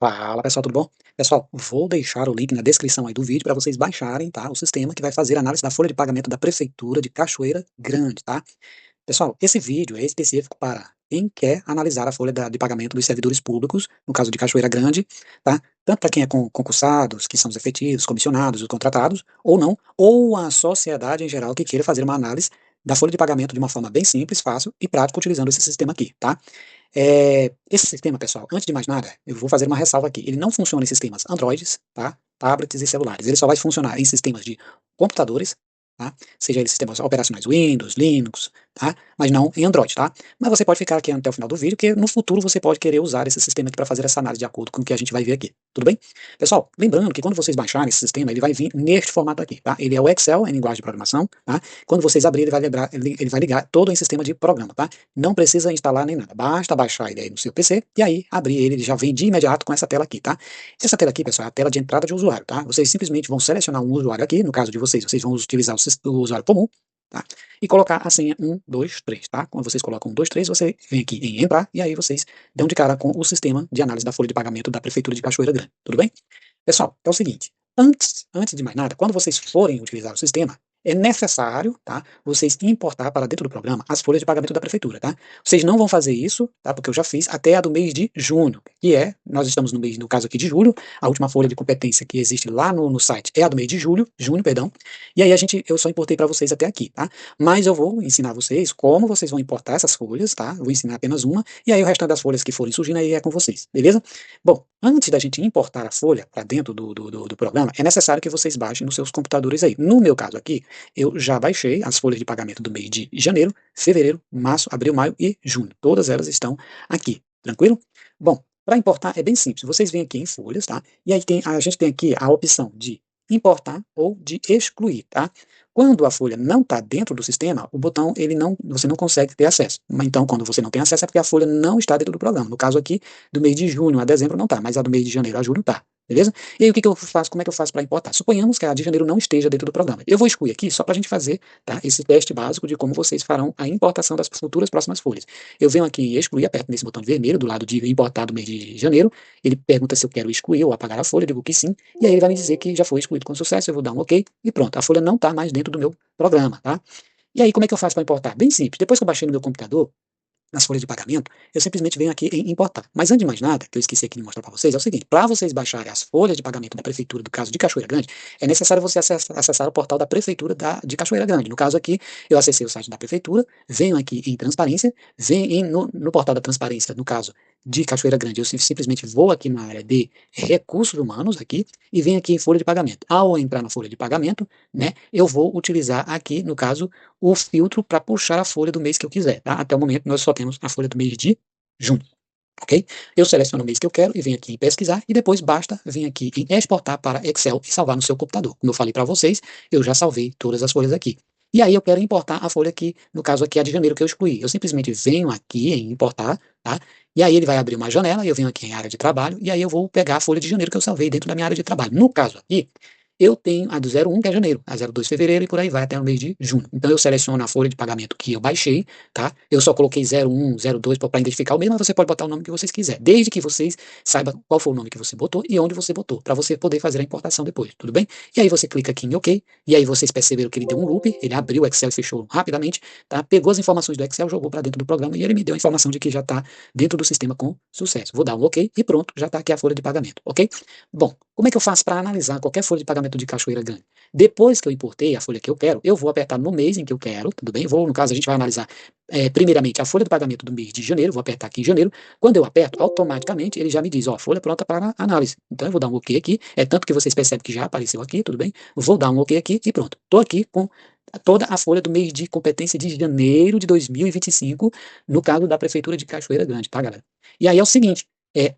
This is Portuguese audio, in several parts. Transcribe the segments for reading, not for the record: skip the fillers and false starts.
Fala pessoal, tudo bom? Pessoal, vou deixar o link na descrição aí do vídeo para vocês baixarem, tá? O sistema que vai fazer a análise da folha de pagamento da Prefeitura de Cachoeira Grande, tá? Pessoal, esse vídeo é específico para quem quer analisar a folha de pagamento dos servidores públicos, no caso de Cachoeira Grande, tá? Tanto para quem é concursados, que são os efetivos, comissionados, os contratados, ou não, ou a sociedade em geral que queira fazer uma análise da folha de pagamento de uma forma bem simples, fácil e prática utilizando esse sistema aqui, tá? Esse sistema, pessoal, antes de mais nada, eu vou fazer uma ressalva aqui. Ele não funciona em sistemas Androids, tá? Tablets e celulares. Ele só vai funcionar em sistemas de computadores, tá? Seja eles sistemas operacionais Windows, Linux, tá? Mas não em Android, tá? Mas você pode ficar aqui até o final do vídeo, porque no futuro você pode querer usar esse sistema aqui para fazer essa análise de acordo com o que a gente vai ver aqui. Tudo bem? Pessoal, lembrando que quando vocês baixarem esse sistema, ele vai vir neste formato aqui, tá? Ele é o Excel em linguagem de programação, tá? Quando vocês abrirem, ele vai ligar todo em sistema de programa, tá? Não precisa instalar nem nada, basta baixar ele aí no seu PC e aí abrir ele, ele já vem de imediato com essa tela aqui, tá? Essa tela aqui, pessoal, é a tela de entrada de usuário, tá? Vocês simplesmente vão selecionar um usuário aqui, no caso de vocês, vocês vão utilizar o usuário comum, tá? E colocar a senha 1, 2, 3, tá? Quando vocês colocam 1, 2, 3, você vem aqui em entrar e aí vocês dão de cara com o sistema de análise da folha de pagamento da Prefeitura de Cachoeira Grande, tudo bem? Pessoal, é o seguinte, antes de mais nada, quando vocês forem utilizar o sistema, é necessário, tá, vocês importar para dentro do programa as folhas de pagamento da prefeitura, tá? Vocês não vão fazer isso, tá? Porque eu já fiz até a do mês de junho, que é, nós estamos no mês, no caso aqui de julho, a última folha de competência que existe lá no site é a do mês de junho, perdão, e aí eu só importei para vocês até aqui, tá? Mas eu vou ensinar vocês como vocês vão importar essas folhas, tá? Vou ensinar apenas uma, e aí o restante das folhas que forem surgindo aí é com vocês, beleza? Bom, antes da gente importar a folha para dentro do programa, é necessário que vocês baixem nos seus computadores aí. No meu caso aqui, eu já baixei as folhas de pagamento do mês de janeiro, fevereiro, março, abril, maio e junho. Todas elas estão aqui, tranquilo? Bom, para importar é bem simples. Vocês vêm aqui em folhas, tá? E aí a gente tem aqui a opção de importar ou de excluir, tá? Quando a folha não está dentro do sistema, o botão você não consegue ter acesso. Então, quando você não tem acesso é porque a folha não está dentro do programa. No caso aqui, do mês de junho a dezembro não está, mas a do mês de janeiro a julho está. Beleza? E aí o que eu faço? Como é que eu faço para importar? Suponhamos que a de janeiro não esteja dentro do programa. Eu vou excluir aqui só para a gente fazer, tá, esse teste básico de como vocês farão a importação das futuras próximas folhas. Eu venho aqui em excluir, aperto nesse botão vermelho do lado de importar do mês de janeiro. Ele pergunta se eu quero excluir ou apagar a folha, eu digo que sim. E aí ele vai me dizer que já foi excluído com sucesso. Eu vou dar um OK e pronto. A folha não está mais dentro do meu programa, tá? E aí como é que eu faço para importar? Bem simples. Depois que eu baixei no meu computador, nas folhas de pagamento, eu simplesmente venho aqui em importar. Mas antes de mais nada, que eu esqueci aqui de mostrar para vocês, é o seguinte, para vocês baixarem as folhas de pagamento da prefeitura do caso de Cachoeira Grande, é necessário você acessar o portal da prefeitura de Cachoeira Grande. No caso aqui, eu acessei o site da prefeitura, venho aqui em transparência, no portal da transparência, no caso de Cachoeira Grande, eu simplesmente vou aqui na área de recursos humanos aqui e venho aqui em folha de pagamento. Ao entrar na folha de pagamento, né, eu vou utilizar aqui, no caso, o filtro para puxar a folha do mês que eu quiser, tá? Até o momento nós só temos a folha do mês de junho, ok? Eu seleciono o mês que eu quero e venho aqui em pesquisar e depois basta vir aqui em exportar para Excel e salvar no seu computador. Como eu falei para vocês, eu já salvei todas as folhas aqui. E aí eu quero importar a folha aqui, no caso aqui a de janeiro que eu excluí. Eu simplesmente venho aqui em importar, tá? E aí ele vai abrir uma janela e eu venho aqui em área de trabalho e aí eu vou pegar a folha de janeiro que eu salvei dentro da minha área de trabalho. No caso aqui, eu tenho a do 01, que é janeiro, a 02 fevereiro e por aí vai até o mês de junho. Então eu seleciono a folha de pagamento que eu baixei, tá? Eu só coloquei 01, 02 para identificar o mesmo, mas você pode botar o nome que vocês quiserem, desde que vocês saibam qual foi o nome que você botou e onde você botou, para você poder fazer a importação depois, tudo bem? E aí você clica aqui em OK, e aí vocês perceberam que ele deu um loop, ele abriu o Excel e fechou rapidamente, tá? Pegou as informações do Excel, jogou para dentro do programa e ele me deu a informação de que já está dentro do sistema com sucesso. Vou dar um OK e pronto, já está aqui a folha de pagamento, ok? Bom, como é que eu faço para analisar qualquer folha de pagamento de Cachoeira Grande? Depois que eu importei a folha que eu quero, eu vou apertar no mês em que eu quero, tudo bem? No caso, a gente vai analisar primeiramente a folha de pagamento do mês de janeiro, vou apertar aqui em janeiro. Quando eu aperto, automaticamente ele já me diz, ó, folha pronta para análise. Então eu vou dar um OK aqui, é tanto que vocês percebem que já apareceu aqui, tudo bem? Vou dar um OK aqui e pronto. Estou aqui com toda a folha do mês de competência de janeiro de 2025, no caso da Prefeitura de Cachoeira Grande, tá, galera? E aí é o seguinte,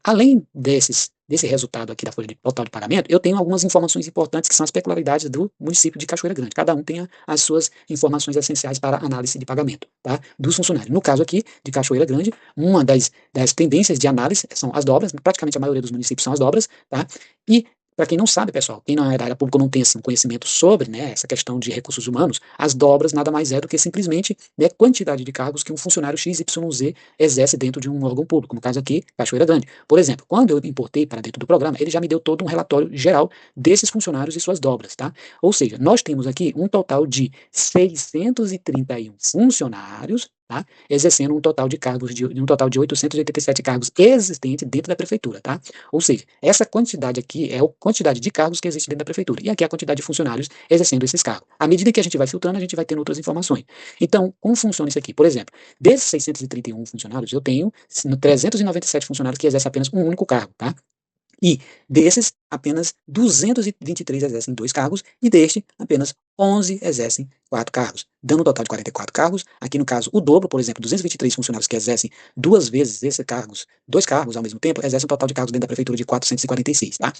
além desse resultado aqui da folha de total de pagamento, eu tenho algumas informações importantes que são as peculiaridades do município de Cachoeira Grande. Cada um tem as suas informações essenciais para análise de pagamento, tá? Dos funcionários. No caso aqui de Cachoeira Grande, uma das tendências de análise são as dobras, praticamente a maioria dos municípios são as dobras, tá? E para quem não sabe, pessoal, quem na área pública não tem assim, um conhecimento sobre, né, essa questão de recursos humanos, as dobras nada mais é do que simplesmente, né, quantidade de cargos que um funcionário XYZ exerce dentro de um órgão público, no caso aqui, Cachoeira Grande. Por exemplo, quando eu importei para dentro do programa, ele já me deu todo um relatório geral desses funcionários e suas dobras, tá? Ou seja, nós temos aqui um total de 631 funcionários, tá? Exercendo um total de cargos, um total de 887 cargos existentes dentro da prefeitura, tá? Ou seja, essa quantidade aqui é a quantidade de cargos que existe dentro da prefeitura. E aqui é a quantidade de funcionários exercendo esses cargos. À medida que a gente vai filtrando, a gente vai tendo outras informações. Então, como funciona isso aqui? Por exemplo, desses 631 funcionários, eu tenho 397 funcionários que exercem apenas um único cargo, tá? E desses, apenas 223 exercem 2 cargos e deste, apenas 11 exercem 4 cargos, dando um total de 44 cargos. Aqui no caso, o dobro, por exemplo, 223 funcionários que exercem 2 vezes esses cargos, 2 cargos ao mesmo tempo, exercem um total de cargos dentro da prefeitura de 446, tá?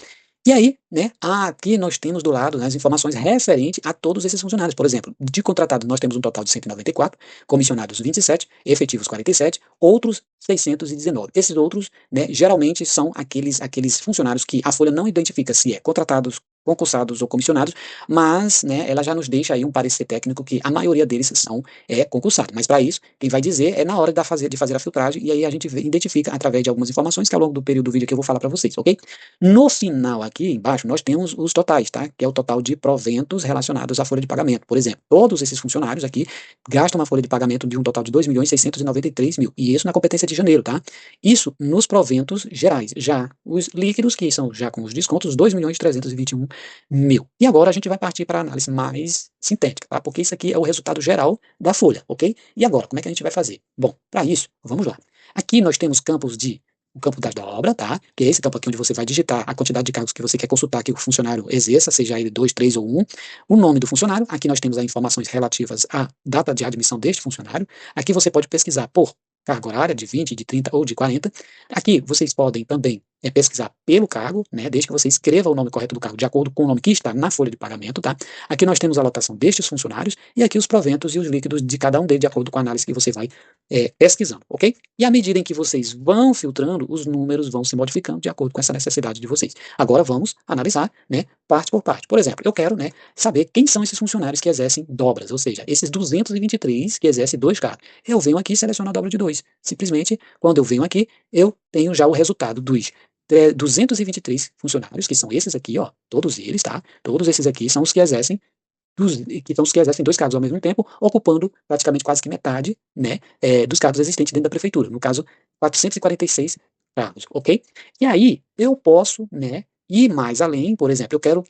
E aí, né, aqui nós temos do lado, né, as informações referentes a todos esses funcionários. Por exemplo, de contratados nós temos um total de 194, comissionados 27, efetivos 47, outros 619. Esses outros, né, geralmente são aqueles funcionários que a Folha não identifica se é contratados, concursados ou comissionados, mas, né, ela já nos deixa aí um parecer técnico que a maioria deles são concursados. Mas para isso, quem vai dizer é na hora de fazer a filtragem, e aí a gente identifica através de algumas informações que ao longo do período do vídeo que eu vou falar para vocês, ok? No final aqui embaixo nós temos os totais, tá? Que é o total de proventos relacionados à folha de pagamento. Por exemplo, todos esses funcionários aqui gastam uma folha de pagamento de um total de 2.693.000, e isso na competência de janeiro, tá? Isso nos proventos gerais. Já os líquidos, que são já com os descontos, 2.321.000. E agora a gente vai partir para a análise mais sintética, tá? Porque isso aqui é o resultado geral da folha, ok? E agora, como é que a gente vai fazer? Bom, para isso, vamos lá. Aqui nós temos campos de o campo da dobra, tá? Que é esse campo aqui onde você vai digitar a quantidade de cargos que você quer consultar que o funcionário exerça, seja ele 2, 3 ou 1. O nome do funcionário, aqui nós temos as informações relativas à data de admissão deste funcionário. Aqui você pode pesquisar por carga horária de 20, de 30 ou de 40. Aqui vocês podem também pesquisar pelo cargo, né, desde que você escreva o nome correto do cargo de acordo com o nome que está na folha de pagamento, tá? Aqui nós temos a lotação destes funcionários e aqui os proventos e os líquidos de cada um deles de acordo com a análise que você vai pesquisando, ok? E à medida em que vocês vão filtrando, os números vão se modificando de acordo com essa necessidade de vocês. Agora vamos analisar, né, parte por parte. Por exemplo, eu quero, né, saber quem são esses funcionários que exercem dobras, ou seja, esses 223 que exercem 2 cargos. Eu venho aqui e seleciono a dobra de 2. Simplesmente, quando eu venho aqui, eu tenho já o resultado dos 223 funcionários, que são esses aqui, ó, todos eles, tá? Todos esses aqui são os que exercem os que exercem 2 cargos ao mesmo tempo, ocupando praticamente quase que metade, né, dos cargos existentes dentro da prefeitura. No caso, 446 cargos, ok? E aí, eu posso, né, ir mais além, por exemplo, eu quero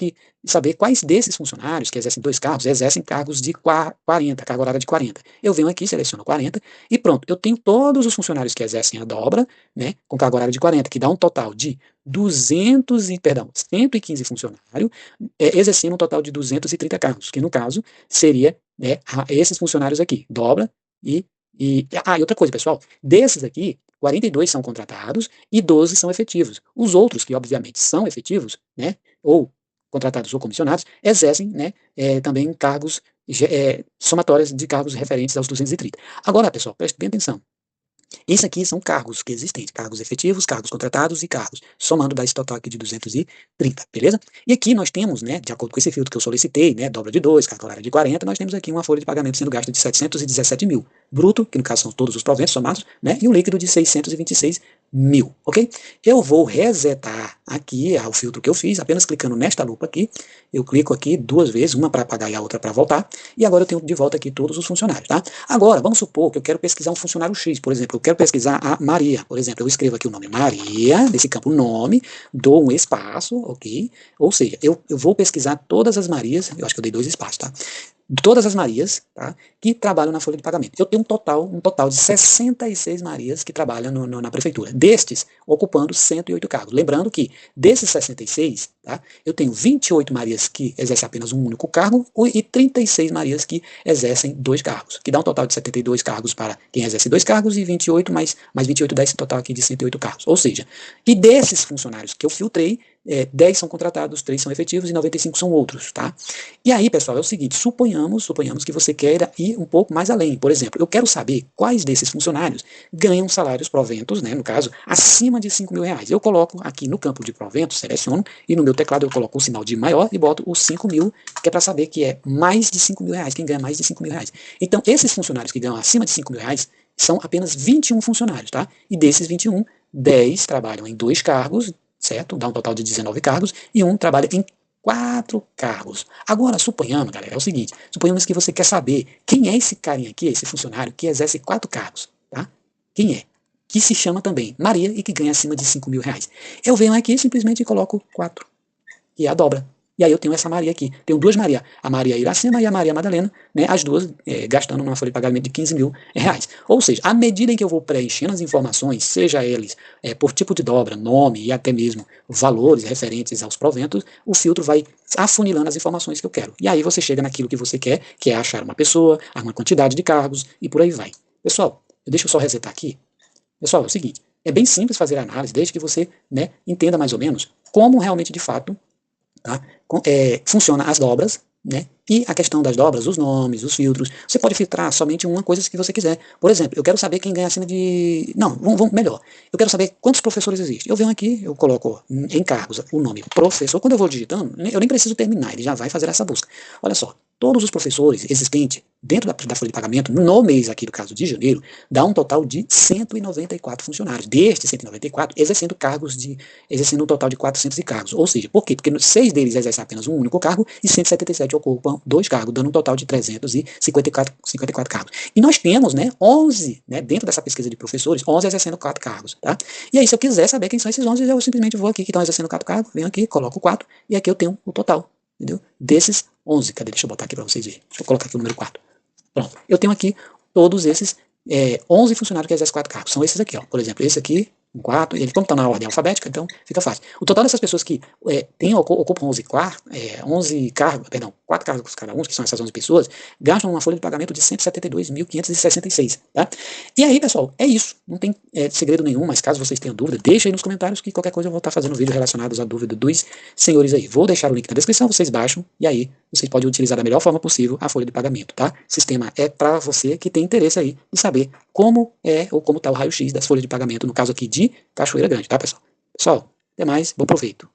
saber quais desses funcionários que exercem 2 cargos, exercem cargos de 40, carga horária de 40. Eu venho aqui, seleciono 40, e pronto, eu tenho todos os funcionários que exercem a dobra, né, com carga horária de 40, que dá um total de 115 funcionários, exercendo um total de 230 cargos, que no caso seria, né, esses funcionários aqui, dobra e outra coisa, pessoal, desses aqui, 42 são contratados e 12 são efetivos. Os outros, que obviamente são efetivos, né, ou contratados ou comissionados, exercem, né, também cargos somatórias de cargos referentes aos 230. Agora, pessoal, preste bem atenção. Isso aqui são cargos que existem, cargos efetivos, cargos contratados e cargos, somando dá esse total aqui de 230, beleza? E aqui nós temos, né, de acordo com esse filtro que eu solicitei, né, dobra de 2, carga horária de 40, nós temos aqui uma folha de pagamento sendo gasta de 717.000, bruto, que no caso são todos os proventos somados, né, e um líquido de 626.000, ok? Eu vou resetar aqui o filtro que eu fiz, apenas clicando nesta lupa aqui, eu clico aqui 2 vezes, uma para apagar e a outra para voltar, e agora eu tenho de volta aqui todos os funcionários, tá? Agora, vamos supor que eu quero pesquisar um funcionário X, por exemplo, eu quero pesquisar a Maria, por exemplo, eu escrevo aqui o nome Maria, nesse campo nome, dou um espaço, ok? Ou seja, eu vou pesquisar todas as Marias, eu acho que eu dei 2 espaços, tá? Todas as Marias, tá, que trabalham na folha de pagamento. Eu tenho um total de 66 Marias que trabalham na prefeitura. Destes, ocupando 108 cargos. Lembrando que, desses 66, tá, eu tenho 28 Marias que exercem apenas um único cargo e 36 Marias que exercem 2 cargos, que dá um total de 72 cargos para quem exerce 2 cargos e 28 mais 28 dá esse total aqui de 108 cargos. Ou seja, e desses funcionários que eu filtrei, 10 são contratados, 3 são efetivos e 95 são outros, tá? E aí, pessoal, é o seguinte, suponhamos que você queira ir um pouco mais além. Por exemplo, eu quero saber quais desses funcionários ganham salários proventos, né, no caso, acima de 5 mil reais. Eu coloco aqui no campo de proventos, seleciono, e no meu teclado eu coloco o sinal de maior e boto os 5 mil, que é para saber que é mais de 5 mil reais, quem ganha mais de 5 mil reais. Então, esses funcionários que ganham acima de 5 mil reais são apenas 21 funcionários, tá? E desses 21, 10 trabalham em 2 cargos, certo? Dá um total de 19 cargos, e um trabalha em 4 cargos. Agora, suponhamos, galera, é o seguinte, suponhamos que você quer saber quem é esse carinha aqui, esse funcionário que exerce 4 cargos, tá? Quem é? Que se chama também Maria e que ganha acima de 5 mil reais. Eu venho aqui simplesmente coloco 4, que é a dobra. E aí eu tenho essa Maria aqui. Tenho duas Maria, a Maria Iracema e a Maria Madalena, né, as duas gastando uma folha de pagamento de 15 mil reais. Ou seja, à medida em que eu vou preenchendo as informações, seja eles por tipo de dobra, nome e até mesmo valores referentes aos proventos, o filtro vai afunilando as informações que eu quero. E aí você chega naquilo que você quer, que é achar uma pessoa, uma quantidade de cargos e por aí vai. Pessoal, deixa eu só resetar aqui. Pessoal, é o seguinte, é bem simples fazer a análise, desde que você, né, entenda mais ou menos como realmente de fato, tá, funciona as dobras, né, e a questão das dobras, os nomes, os filtros. Você pode filtrar somente uma coisa que você quiser. Por exemplo, eu quero saber quem ganha acima de... Não, vamos melhor. Eu quero saber quantos professores existem. Eu venho aqui, eu coloco em cargos o nome professor. Quando eu vou digitando, eu nem preciso terminar, ele já vai fazer essa busca. Olha só, todos os professores existentes dentro da folha de pagamento, no mês aqui do caso de janeiro, dá um total de 194 funcionários. Destes 194, exercendo um total de 400 cargos. Ou seja, por quê? Porque 6 deles exercem apenas um único cargo e 177 ocupam 2 cargos, dando um total de 354 cargos. E nós temos, né, 11, né, dentro dessa pesquisa de professores, 11 exercendo 4 cargos, tá? E aí, se eu quiser saber quem são esses 11, eu simplesmente vou aqui que estão exercendo 4 cargos, venho aqui, coloco 4, e aqui eu tenho o total, entendeu? Desses 11, cadê? Deixa eu botar aqui para vocês verem. Deixa eu colocar aqui o número 4. Pronto, eu tenho aqui todos esses 11 funcionários que exercem 4 cargos. São esses aqui, ó. Por exemplo, esse aqui, 4, ele como está na ordem alfabética, então fica fácil. O total dessas pessoas que ocupam 11 cargos, perdão, 4 cargos cada um, que são essas 11 pessoas, gastam uma folha de pagamento de 172.566, tá? E aí, pessoal, é isso. Não tem segredo nenhum, mas caso vocês tenham dúvida, deixa aí nos comentários que qualquer coisa eu vou estar fazendo vídeo relacionados à dúvida dos senhores aí. Vou deixar o link na descrição, vocês baixam, e aí vocês podem utilizar da melhor forma possível a folha de pagamento, tá? O sistema é para você que tem interesse aí de saber como é ou como está o raio-x das folhas de pagamento, no caso aqui de Cachoeira Grande, tá, pessoal? Pessoal, até mais, bom proveito.